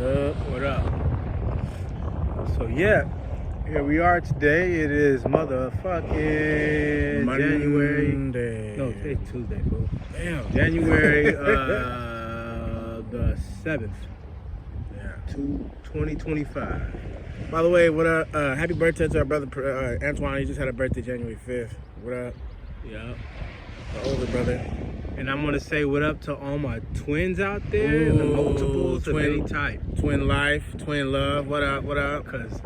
What up? So yeah, here we are today. It is motherfucking January. No, today's Tuesday, bro. Damn. January the 7th. Yeah, 2025. By the way, what up? Happy birthday to our brother Antoine. He just had a birthday January 5th. What up? Yeah. The older brother. And I'm gonna say what up to all my twins out there, the multiples of any type. Twin life, twin love. What up? What up? Because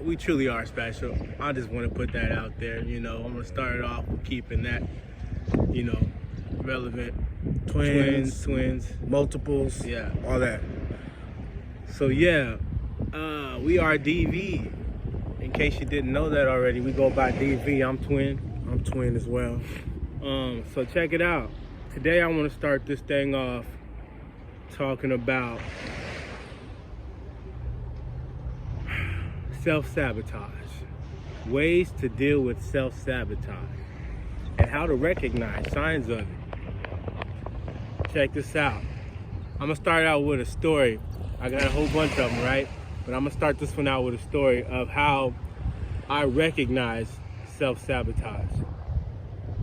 we truly are special. I just want to put that out there. You know, I'm gonna start it off with keeping that, you know, relevant. Twins, multiples. yeah, all that. So yeah, we are DV. In case you didn't know that already, we go by DV. I'm twin. I'm twin as well. So check it out. Today I want to start this thing off talking about self-sabotage, ways to deal with self-sabotage, and how to recognize signs of it. Check this out. I'm gonna start out with a story. I got a whole bunch of them, right? But I'm gonna start this one out with a story of how I recognize self-sabotage.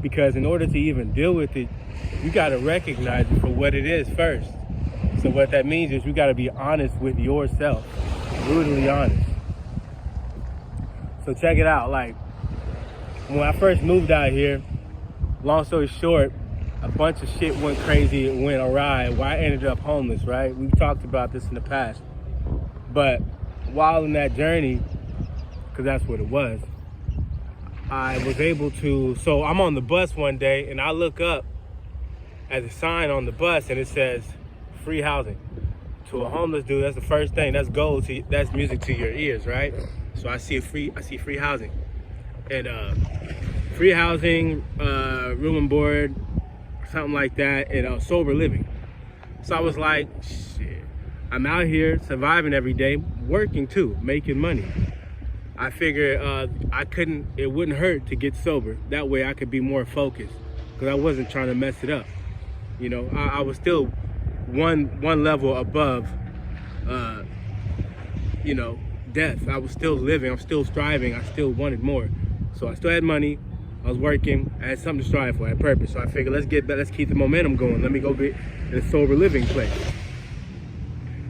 Because in order to even deal with it, you gotta recognize it for what it is first. So what that means is you gotta be honest with yourself, brutally honest. So check it out, like, when I first moved out here, long story short, a bunch of shit went crazy, it went awry, where I ended up homeless, right? We've talked about this in the past. But while in that journey, because that's what it was, I was able to, so I'm on the bus one day and I look up at the sign on the bus and it says free housing. To a homeless dude, that's the first thing, that's gold, that's music to your ears, right? So I see free housing. And free housing, room and board, something like that, and sober living. So I was like, shit, I'm out here surviving every day, working too, making money. I figured it wouldn't hurt to get sober. That way I could be more focused, because I wasn't trying to mess it up. You know, I was still one level above, you know, death. I was still living, I'm still striving, I still wanted more. So I still had money, I was working, I had something to strive for, I had purpose. So I figured, let's keep the momentum going. Let me go be in a sober living place.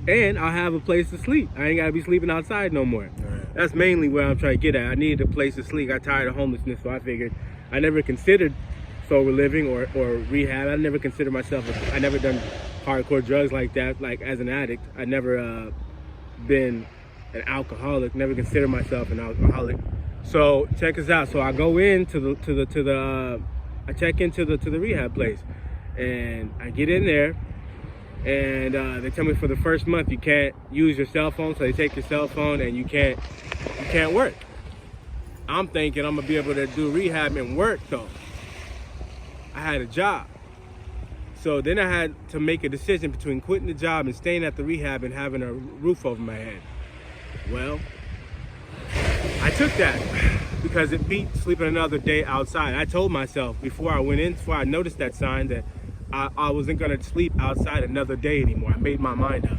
And I'll have a place to sleep. I ain't gotta be sleeping outside no more. Right. That's mainly where I'm trying to get at. I needed a place to sleep. I got tired of homelessness, so I figured I never considered sober living or rehab. I never considered myself, I never done hardcore drugs like that, like as an addict. I never been an alcoholic, never considered myself an alcoholic. So check this out. So I go into I check into the rehab place, and I get in there, and they tell me for the first month you can't use your cell phone. So they take your cell phone and you can't work. I'm thinking I'm gonna be able to do rehab and work though. I had a job. So then I had to make a decision between quitting the job and staying at the rehab and having a roof over my head. Well, I took that because it beat sleeping another day outside. I told myself before I noticed that sign, that I wasn't gonna sleep outside another day anymore. I made my mind up.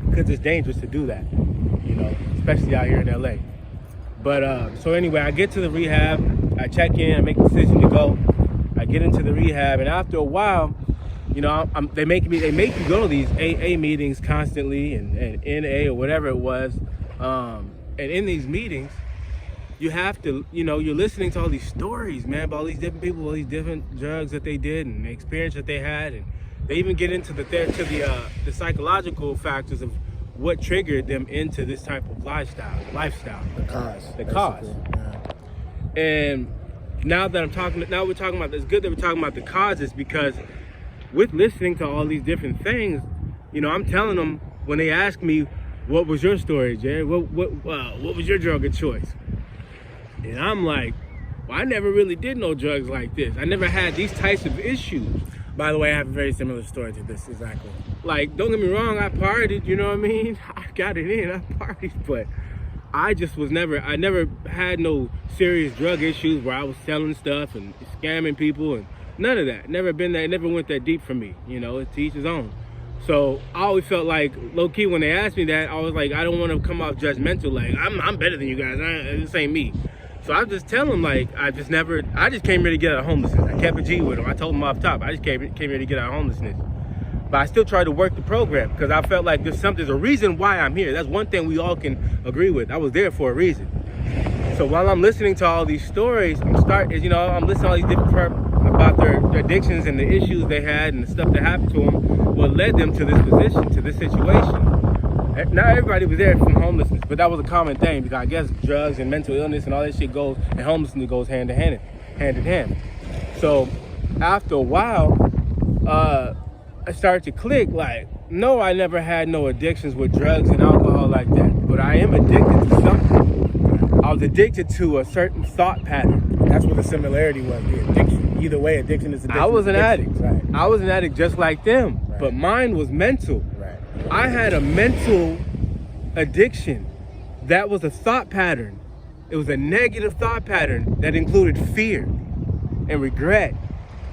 Because it's dangerous to do that, you know, especially out here in LA. But so anyway, I get to the rehab, I check in, I make a decision to go. I get into the rehab, and after a while, you know, they make you go to these AA meetings constantly, and NA or whatever it was. And in these meetings, you have to, you know, you're listening to all these stories, man, about all these different people, all these different drugs that they did and the experience that they had, and they even get into the psychological factors of what triggered them into this type of lifestyle. The cause. Yeah. And now we're talking about, it's good that we're talking about the causes, because with listening to all these different things, you know, I'm telling them when they ask me, what was your story, Jay? What was your drug of choice? And I'm like, well, I never really did no drugs like this. I never had these types of issues. By the way, I have a very similar story to this, exactly. Like, don't get me wrong, I partied, you know what I mean? I got it in, I partied, but I never had no serious drug issues where I was selling stuff and scamming people and none of that. Never been there, never went that deep for me, you know, to each his own. So I always felt like, low key, when they asked me that, I was like, I don't want to come off judgmental. Like, I'm better than you guys. This ain't me. So I just tell them, like, I just came here to get out of homelessness. I kept a G with them. I told them off top, I just came here to get out of homelessness. But I still tried to work the program because I felt like there's a reason why I'm here. That's one thing we all can agree with. I was there for a reason. So while I'm listening to all these stories, I'm listening to all these different about their addictions and the issues they had and the stuff that happened to them, what led them to this position, to this situation. Not everybody was there from homelessness, but that was a common thing because I guess drugs and mental illness and all that shit goes, and homelessness goes hand in hand. So after a while, I started to click, like, no, I never had no addictions with drugs and alcohol like that, but I am addicted to something. I was addicted to a certain thought pattern. That's what the similarity was, the addiction. Either way, addiction is addiction. I was an addict. Right. I was an addict just like them, right. But mine was mental. Right. I had a mental addiction. That was a thought pattern. It was a negative thought pattern that included fear and regret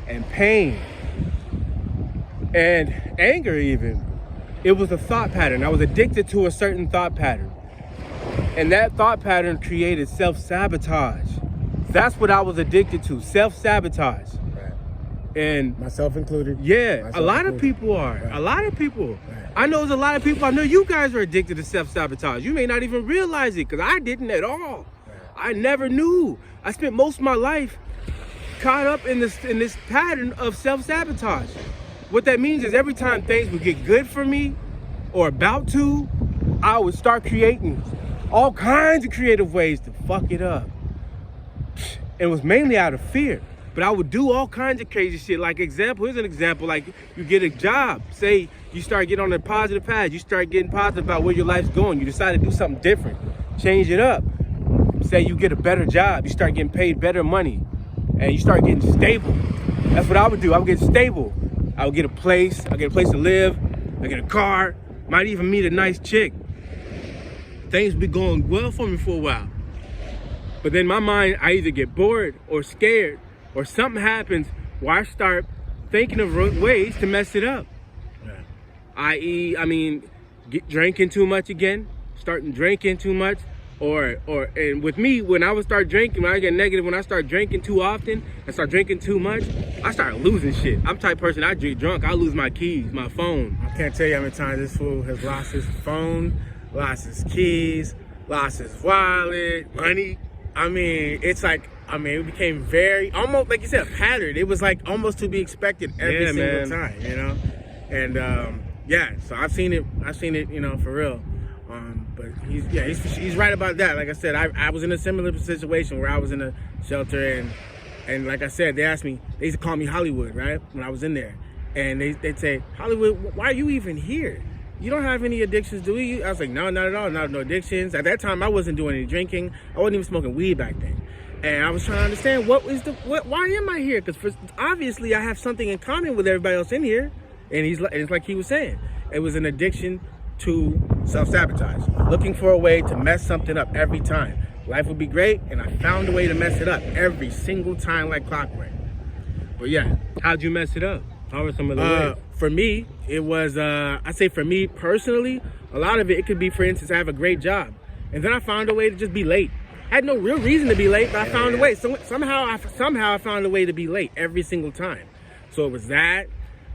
and pain and anger even. It was a thought pattern. I was addicted to a certain thought pattern. And that thought pattern created self-sabotage. That's what I was addicted to, self-sabotage. Right. And myself included. Yeah, a lot of people are. Right. A lot of people. Right. I know there's a lot of people. I know you guys are addicted to self-sabotage. You may not even realize it because I didn't at all. Right. I never knew. I spent most of my life caught up in this pattern of self-sabotage. What that means is every time things would get good for me or about to, I would start creating all kinds of creative ways to fuck it up. It was mainly out of fear, but I would do all kinds of crazy shit. Like here's an example, like you get a job, say you start getting on a positive path, you start getting positive about where your life's going, you decide to do something different, change it up. Say you get a better job, you start getting paid better money, and you start getting stable. That's what I would do. I would get stable. I would get a place to live, I get a car, might even meet a nice chick. Things be going well for me for a while. But then my mind, I either get bored or scared or something happens where I start thinking of ways to mess it up. Yeah. I.e., drinking too much again, starting drinking too much, and with me, when I would start drinking, when I get negative, when I start drinking too often and start drinking too much, I start losing shit. I'm the type of person, I drink drunk, I lose my keys, my phone. I can't tell you how many times this fool has lost his phone, lost his keys, lost his wallet, money. It became very, almost like you said, a pattern. It was like almost to be expected every single time, you know? And so I've seen it, for real. But he's right about that. Like I said, I was in a similar situation where I was in a shelter and like I said, they used to call me Hollywood, right? When I was in there. And they'd say, Hollywood, why are you even here? You don't have any addictions, do you? I was like, no, not at all, no addictions. At that time, I wasn't doing any drinking. I wasn't even smoking weed back then. And I was trying to understand why am I here? Because obviously I have something in common with everybody else in here. And it's like he was saying, it was an addiction to self-sabotage. Looking for a way to mess something up every time. Life would be great, and I found a way to mess it up every single time like clockwork. But yeah. How'd you mess it up? How were some of the ways? For me, it was, I'd say for me personally, a lot of it could be, for instance, I have a great job. And then I found a way to just be late. I had no real reason to be late, but I found a way. So, somehow I found a way to be late every single time. So it was that.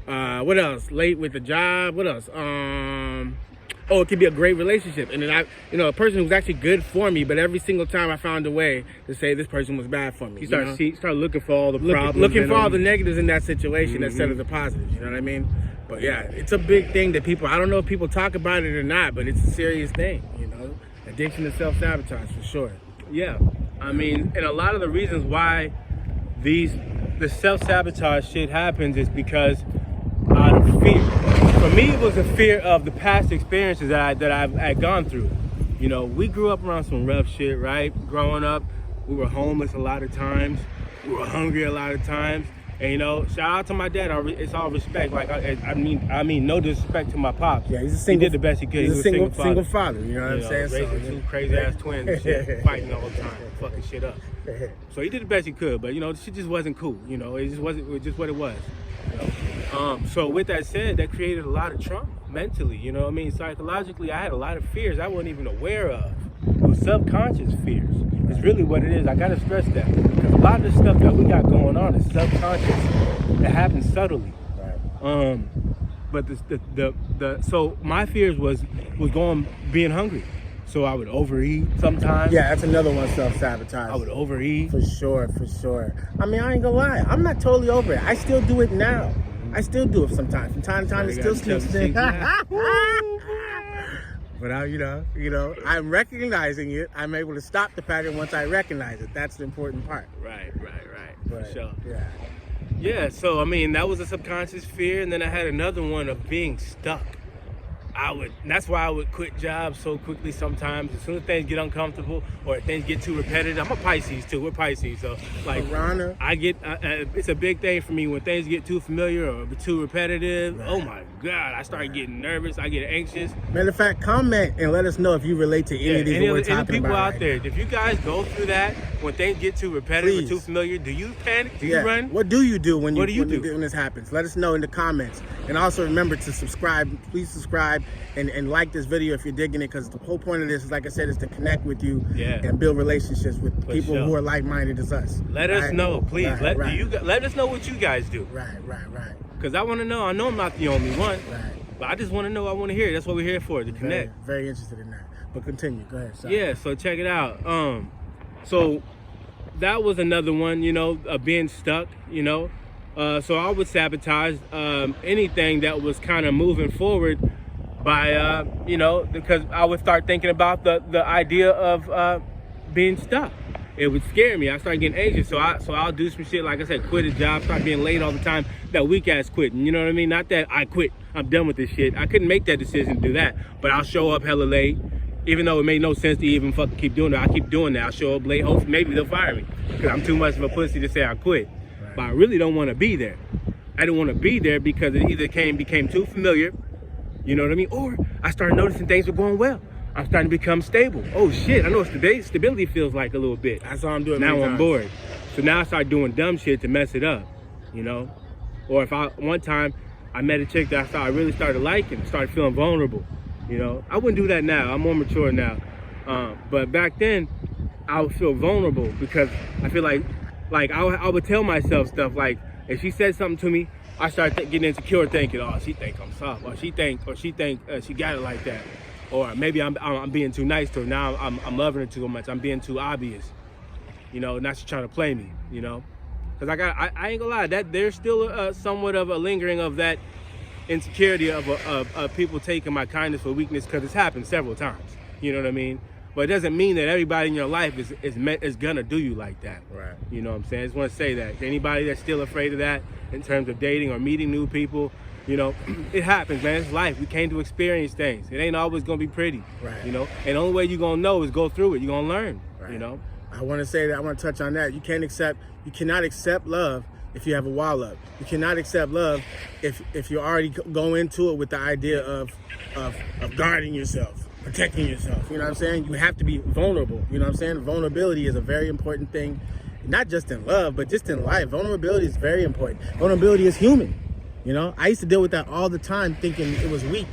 What else? Late with the job. What else? It could be a great relationship. And then a person who's actually good for me, but every single time I found a way to say this person was bad for me. You start looking for all the problems. Looking for all the negatives in that situation instead of the positives, you know what I mean? But yeah, it's a big thing that I don't know if people talk about it or not, but it's a serious thing, you know? Addiction to self-sabotage, for sure. Yeah. And a lot of the reasons why the self-sabotage shit happens is because out of fear. For me, it was a fear of the past experiences that I've had gone through. You know, we grew up around some rough shit, right? Growing up, we were homeless a lot of times. We were hungry a lot of times. And, shout out to my dad. It's all respect. Like, I mean, no disrespect to my pops. Yeah, he did the best he could. He was a single father. You know what I'm saying? Raising two crazy ass twins and shit, fighting all the time, fucking shit up. So he did the best he could, but the shit just wasn't cool. It just wasn't. It was just what it was. So with that said, that created a lot of trauma mentally, you know what I mean? Psychologically, I had a lot of fears I wasn't even aware of. It was subconscious fears. It's really what it is. I gotta stress that. Because a lot of the stuff that we got going on is subconscious. It happens subtly. Right. But so my fears was being hungry. So I would overeat sometimes. Yeah, that's another one, self-sabotage. I would overeat. For sure. I mean, I ain't gonna lie. I'm not totally over it. I still do it now. I still do it sometimes. From time to time, it still sneaks in. But I'm recognizing it. I'm able to stop the pattern once I recognize it. That's the important part. Right. But, For sure. Yeah. So I mean, that was a subconscious fear, and then I had another one of being stuck. That's why I would quit jobs so quickly sometimes. As soon as things get uncomfortable or things get too repetitive, I'm a Pisces too. We're Pisces, so like Piranha. I get. It's a big thing for me when things get too familiar or too repetitive. Right. Oh my God, I start getting nervous. I get anxious. Matter of fact, comment and let us know if you relate to any of these we're talking about. Any people out right there, now. if you guys go through that when things get too repetitive or too familiar, do you panic? Do you run? What do you do when when this happens? Let us know in the comments. And also remember to subscribe. Please subscribe and like this video if you're digging it, because the whole point of this is, like I said, is to connect with you and build relationships with people who are like-minded as us. Let us know, please. Let us know what you guys do. Right. Because I want to know. I know I'm not the only one. Right. But I just want to know. I want to hear it. That's what we're here for, to connect. Very interested in that. But continue. Go ahead. Sorry. Yeah, so check it out. So that was another one, being stuck, So I would sabotage anything that was kind of moving forward by, because I would start thinking about the idea of being stuck. It would scare me. I started getting anxious. So I'll do some shit, like I said, quit a job, start being late all the time. That weak ass quitting, you know what I mean? Not that I quit, I'm done with this shit. I couldn't make that decision to do that. But I'll show up hella late, even though it made no sense to even fucking keep doing that. I keep doing that. I'll show up late. Hopefully, maybe they'll fire me because I'm too much of a pussy to say I quit. Right. But I really don't want to be there. I don't want to be there because it either became too familiar, you know what I mean? Or I started noticing things were going well. I'm starting to become stable. Oh shit, I know what stability feels like a little bit. That's all I'm doing. Now I'm bored. So now I start doing dumb shit to mess it up, Or one time I met a chick that I really started liking, started feeling vulnerable, I wouldn't do that now. I'm more mature now. But back then, I would feel vulnerable because I feel like I would tell myself stuff like, if she said something to me, I started getting insecure, thinking, oh, she think I'm soft, or she think she got it like that. Or maybe I'm being too nice to her. Now I'm loving her too much. I'm being too obvious. Now she's trying to play me, Because I ain't gonna lie, that there's still somewhat of a lingering of that insecurity of people taking my kindness for weakness, because it's happened several times. You know what I mean? But it doesn't mean that everybody in your life is gonna do you like that. Right. You know what I'm saying? I just want to say that. Anybody that's still afraid of that in terms of dating or meeting new people, it happens, man. It's life. We came to experience things. It ain't always gonna be pretty. Right. And the only way you're gonna know is go through it. You're gonna learn. Right. I want to say that. I want to touch on that. You cannot accept love if you have a wall up. You cannot accept love if you already go into it with the idea of guarding yourself, protecting yourself. You know what I'm saying? You have to be vulnerable. You know what I'm saying? Vulnerability is a very important thing, not just in love, but just in life. Vulnerability is very important. Vulnerability is human. I used to deal with that all the time, thinking it was weak.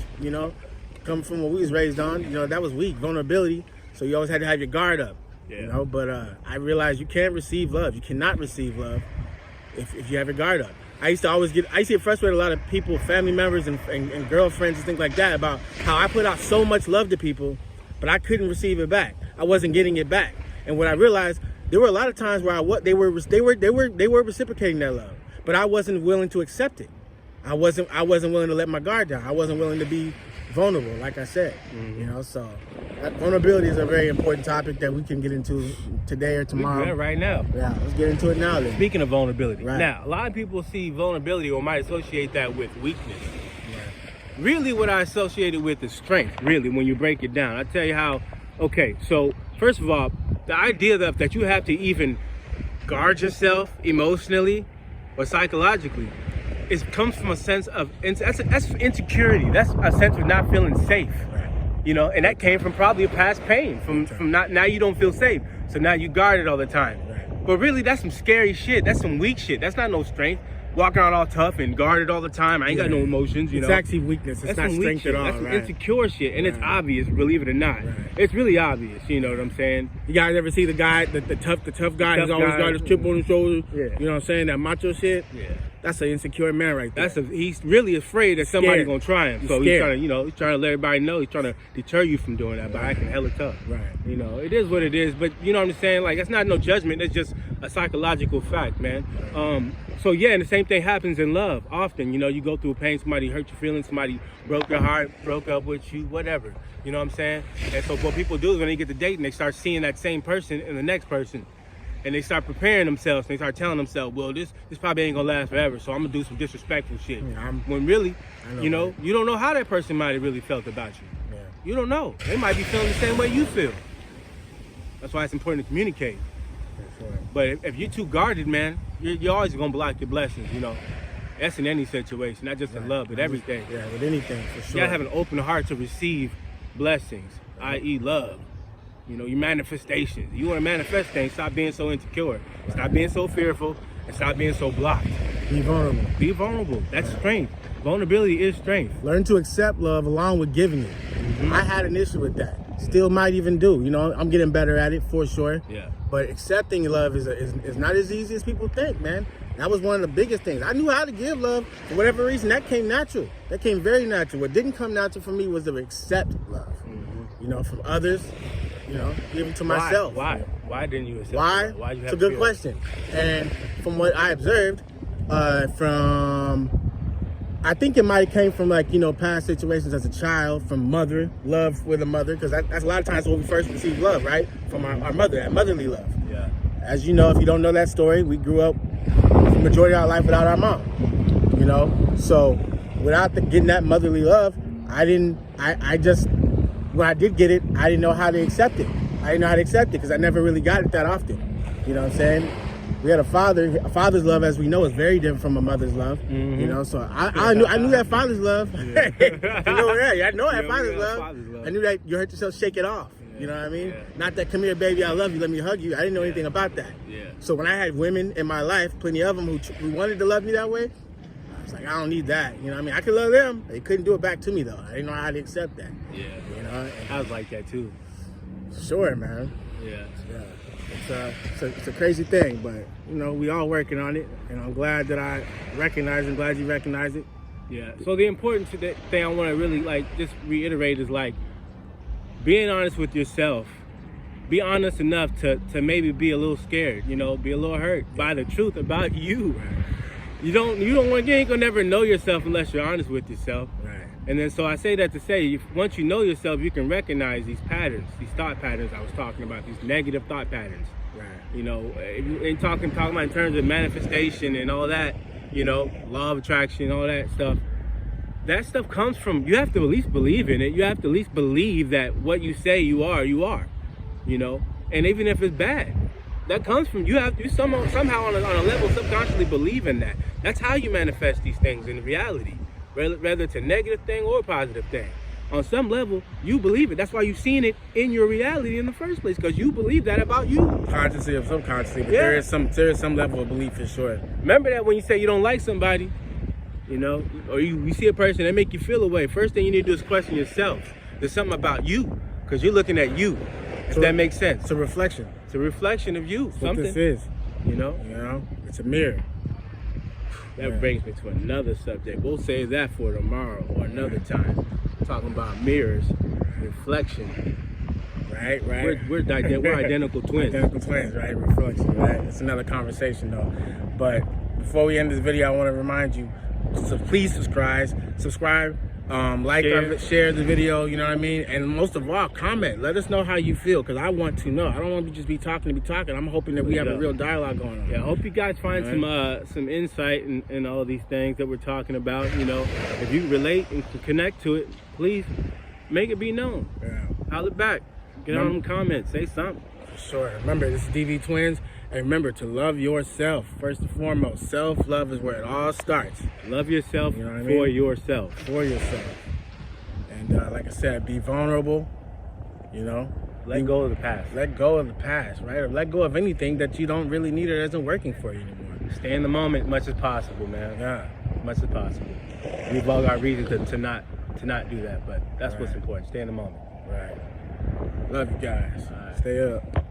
Coming from what we was raised on, that was weak. Vulnerability. So you always had to have your guard up. Yeah. But I realized you can't receive love. You cannot receive love if you have your guard up. I used to get frustrated a lot of people, family members and girlfriends and things like that, about how I put out so much love to people, but I couldn't receive it back. I wasn't getting it back. And what I realized, there were a lot of times where they were reciprocating that love, but I wasn't willing to accept it. I wasn't willing to let my guard down. I wasn't willing to be vulnerable, like I said. So vulnerability is a very important topic that we can get into today or tomorrow. Yeah, right now. Yeah, let's get into it now then. Speaking of vulnerability, right. Now a lot of people see vulnerability or might associate that with weakness. Really what I associate it with is strength, really, when you break it down. I tell you how. Okay, so first of all, the idea that you have to even guard yourself emotionally or psychologically, it comes from a sense of, that's insecurity. That's a sense of not feeling safe, and that came from probably a past pain, from not, now you don't feel safe, so now you guard it all the time. But really, that's some scary shit. That's some weak shit. That's not no strength. walking around all tough and guarded all the time. I ain't got no emotions, you know. It's actually weakness. It's not strength at all. That's some right? insecure shit, and it's obvious, believe it or not. Right. It's really obvious, you know what I'm saying? You guys ever see the guy, the tough guy who's always got his chip on his shoulder? Yeah. You know what I'm saying? That macho shit? Yeah. That's an insecure man right there. He's really afraid that somebody's gonna try him. So he's trying to, he's trying to let everybody know. He's trying to deter you from doing that by acting hella tough. Right. You know, it is what it is. But you know what I'm saying? Like, that's not no judgment. It's just a psychological fact, man. So yeah, and the same thing happens in love. Often, you know, you go through pain. Somebody hurt your feelings. Somebody broke your heart, broke up with you, whatever. You know what I'm saying? And so what people do is when they get to dating, they start seeing that same person in the next person. And they start preparing themselves. And they start telling themselves, well, this probably ain't gonna last forever, so I'm gonna do some disrespectful shit. Yeah, when really, you don't know how that person might have really felt about you. Yeah. You don't know. They might be feeling the same way you feel. That's why it's important to communicate. That's right. But if you're too guarded, man, you're always gonna block your blessings, you know. That's in any situation, not just in love, but everything. Yeah, with anything, for sure. You gotta have an open heart to receive blessings, i.e. love. You know, your manifestations. You want to manifest things, stop being so insecure. Stop being so fearful, and stop being so blocked. Be vulnerable. Be vulnerable. That's strength. Vulnerability is strength. Learn to accept love along with giving it. I had an issue with that. Still might even do. You know, I'm getting better at it for sure. Yeah. But accepting love is not as easy as people think, man. That was one of the biggest things. I knew how to give love. For whatever reason, that came natural. That came very natural. What didn't come natural for me was to accept love. You know, from others. You know, even to myself. Why? Why didn't you accept Why? Why you have it's a good question. And from what I observed, I think it might have came from past situations as a child, from love with a mother, because that's a lot of times when we first receive love, right? From our mother, that motherly love. Yeah. As you know, if you don't know that story, we grew up the majority of our life without our mom. You know, so without getting that motherly love, when I did get it, I didn't know how to accept it. I didn't know how to accept it because I never really got it that often. You know what I'm saying? We had a father's love, as we know, is very different from a mother's love. Mm-hmm. You know, so I knew that father's love. Yeah. I know that father's love. I knew that you hurt yourself, shake it off. Yeah. You know what I mean? Yeah. Not that, come here, baby, I love you, let me hug you. I didn't know anything about that. Yeah. So when I had women in my life, plenty of them who wanted to love me that way, I was like, I don't need that. You know what I mean? I could love them. They couldn't do it back to me, though. I didn't know how to accept that. Yeah. You know? I was like that, too. Sure, man. Yeah. It's a crazy thing, but you know, we all working on it, and I'm glad that I recognize it. I'm glad you recognize it. Yeah. So the important thing I want to really just reiterate is being honest with yourself. Be honest enough to maybe be a little scared, you know, be a little hurt by the truth about you. You ain't gonna never know yourself unless you're honest with yourself. Right. And then so I say that to say, once you know yourself, you can recognize these patterns, these thought patterns I was talking about, these negative thought patterns. Right. You know, and talking about in terms of manifestation and all that, you know, law of attraction, all that stuff. That stuff comes from, you have to at least believe in it. You have to at least believe that what you say you are, you know. And even if it's bad, that comes from, you somehow on a level subconsciously believe in that. That's how you manifest these things in reality. Whether it's a negative thing or a positive thing. On some level, you believe it. That's why you've seen it in your reality in the first place, because you believe that about you. Consciously or subconsciously, but there is some level of belief for sure. Remember that when you say you don't like somebody, you know, or you see a person that make you feel a way, first thing you need to do is question yourself. There's something about you, because you're looking at you, if that makes sense. It's a reflection. It's a reflection of you. That's something. What this is. You know, it's a mirror. That brings me to another subject. We'll save that for tomorrow or another time. Talking about mirrors, reflection. Right. We're identical twins. Identical twins, right? Reflection, right? It's another conversation, though. But before we end this video, I want to remind you, so please subscribe, share the video, you know what I mean? And most of all, comment. Let us know how you feel, because I want to know. I don't want to just be talking to be talking. I'm hoping that we have a real dialogue going on. Yeah, I hope you guys find some insight in all these things that we're talking about. You know, if you relate and connect to it, please make it be known. Yeah. Holler back. Get on them comments. Say something. For sure. Remember, this is DV Twins. And remember to love yourself. First and foremost, self-love is where it all starts. Love yourself for yourself. For yourself. And like I said, be vulnerable, you know. Let go of the past. Let go of the past, right? Or let go of anything that you don't really need or isn't working for you anymore. Stay in the moment as much as possible, man. Yeah. As much as possible. We've all got reasons to not do that, but that's what's important. Stay in the moment. Right. Love you guys. All right. Stay up.